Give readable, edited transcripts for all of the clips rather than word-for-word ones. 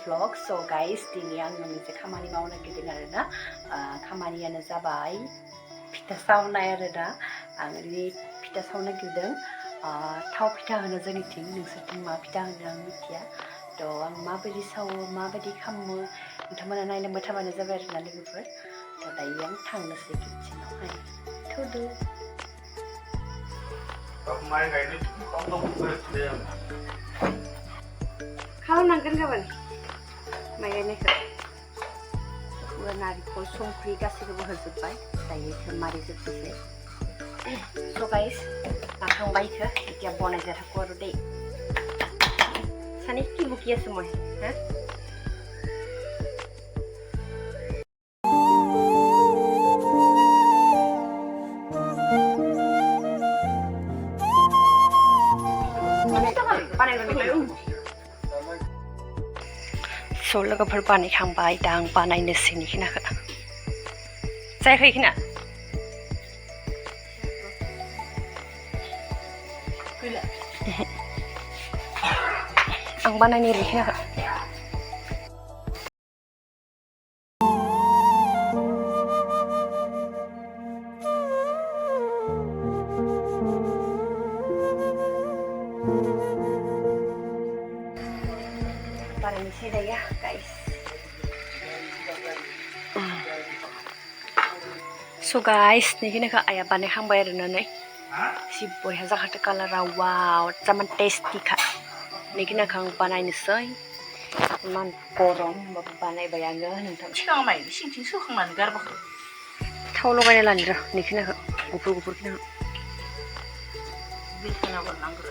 vlog. So guys, दिनै आङो मोनसे खामानि मावनो नागिरदों आरोना खामानियानो जाबाय फिथा सावनाय आरोना आं दिनै फिथा सावनो नागिरदों थाव फिथा होनो जोंनिथिं नोंसोरथिं मा फिथा होनो आं मिथिया थ' आं माबायदि सावो माबायदि खालामो नोंथांमोना नायलांबाय थाबानो जाबाय आरोना लोगोफोर थ' दायो आं थांनोसै किटचेनावहाय थुदु खालामनांगोन गाबोन माइ गायनायखौ फुरा नारिखल संख्रि गासैखौबो होजोब्बाय दायो मारिजोबनोसै स' गाइस लाखांबाय इखो এতিয়া बनायजाय थाखो आरो दै सानै কি বকি আছো মই হা लोगोफोर बानायखांबाय दा आं बानायनोसै निखिनाखौ जायाखै इखिना आं बानायनो इखिनाखौ बानायनोसै दायो गाइस स' गाइस निखिनाखौ आइया बानायखांबाय आरोना नै जि बरिया जाखादो कालारा वाव जामान टेस्टिखा निखिनाखौ आं बानायनोसै इमान गरम होमबाबो बानायबाय आङो नोंथां सिगाङाव माइ सिंथिं सोखांनानै गारबाखो थाव लगायना लानि र' निखिनाखौ गुफुर गुफुर खिनाखौ बेलथायना हरनांगौ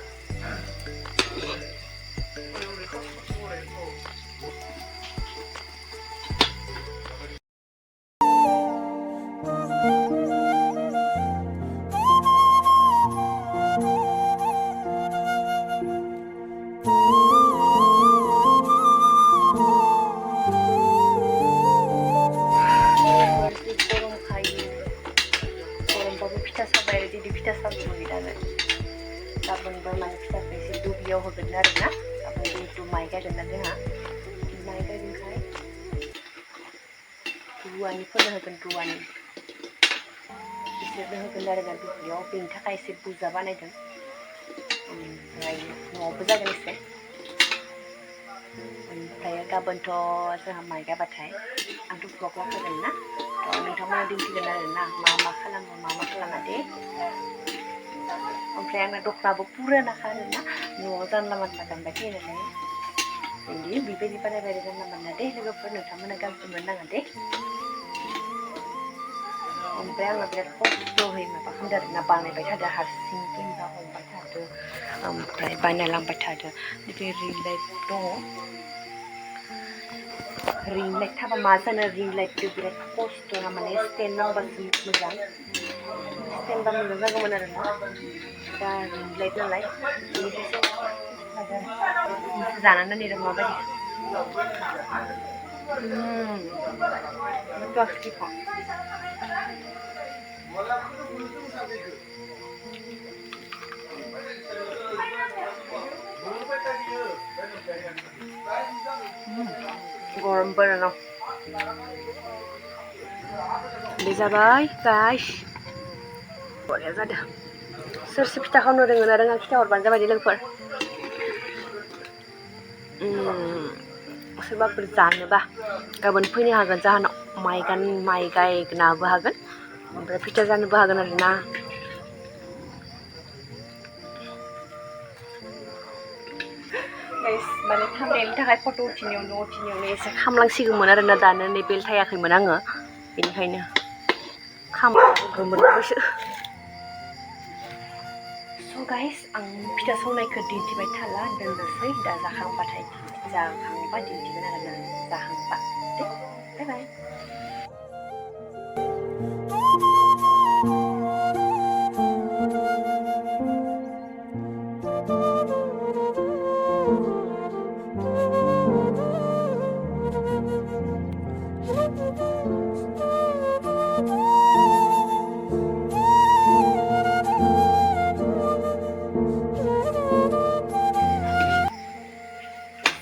फिथा सावबाय दिनै फिथा सावनो मोनैदानो गाबोनबो माने फिथाखौ एसे दुब्लियाव होगोन आरोना गाबोन जिहेतु माइ गायगोन ना जोंहा माइ गायगोनखाय रुवानिफोरनो होगोन रुवानि बिसोरनो होगोन आरोना दुब्लियाव बेनि थाखाय एसे बुरजा बानायदों ओमफ्राय न'आवबो जागोन एसे ओमफ्राय गाबोनथ' जोंहा माइ गायबाथाय आंथ' ब्लग लाखागोन ना थ' नोंथांमोना दिन्थिगोन आरोना मा मा खालामो मा मा खालामा दे ओमफ्राय आंना दख'नाबो पुरानाखा आरोना न'आव जानला मानला गानबाय थायो नालाय बिदि बेबायदि बानायबाय जानला मानला दे लोगोफोर नोंथांमोना गाज्रि मोननाङा दे ओमफ्राय आङो बिराद खस्थ'है माबा खालामदों आरोना बानायबाय थादों हारसिं केमेरा हमबाय थादों ओमफ्राय बायना लांबाय थादों बे रिं लाइट दङ रिं लाइट थाबा मा जानो रिं लाइटजों बिराद खस्थ' ना माने स्टेन्ड नांबासो मोजां स्टेन्डबा मोजां जागौमोन आरोना दा रिं लाइट नालाय बेनिखायसो जानानै नायदों माबायदि गरम बाराना बे जाबाय गाइस बरिया जादों सोरसो फिथा खावनो रोङो ना रोङा खिथा हरबानो जाबाय दे लोगोफोर सोरबाफोर जानोबा गाबोन फैनो हागोन जाहोनाव माइ गायनोबो हागोन ओमफ्राय फिथा जानोबो हागोन आरोना माने थांनायनि थाखाय फट' उथिनायावनो एसे खामलांसिगौमोन आरोना दानो नै बेल थायाखैमोन आङो बेनिखायनो खामगौमोनबोसो स' गाइस आं फिथा सावनायखौ दिन्थिबाय थाला दोननोसै दा जाखांबा दिन्थिगोन आरोना जाखांबा दे बाय बाय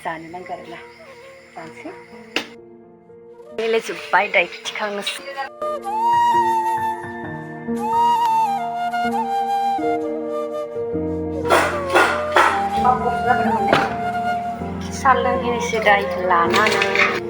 जानो नांगौ आरोना जानोसै गेलेजोब्बाय दायो थिखांनोसै सा लोंहैनोसै दायो लानानै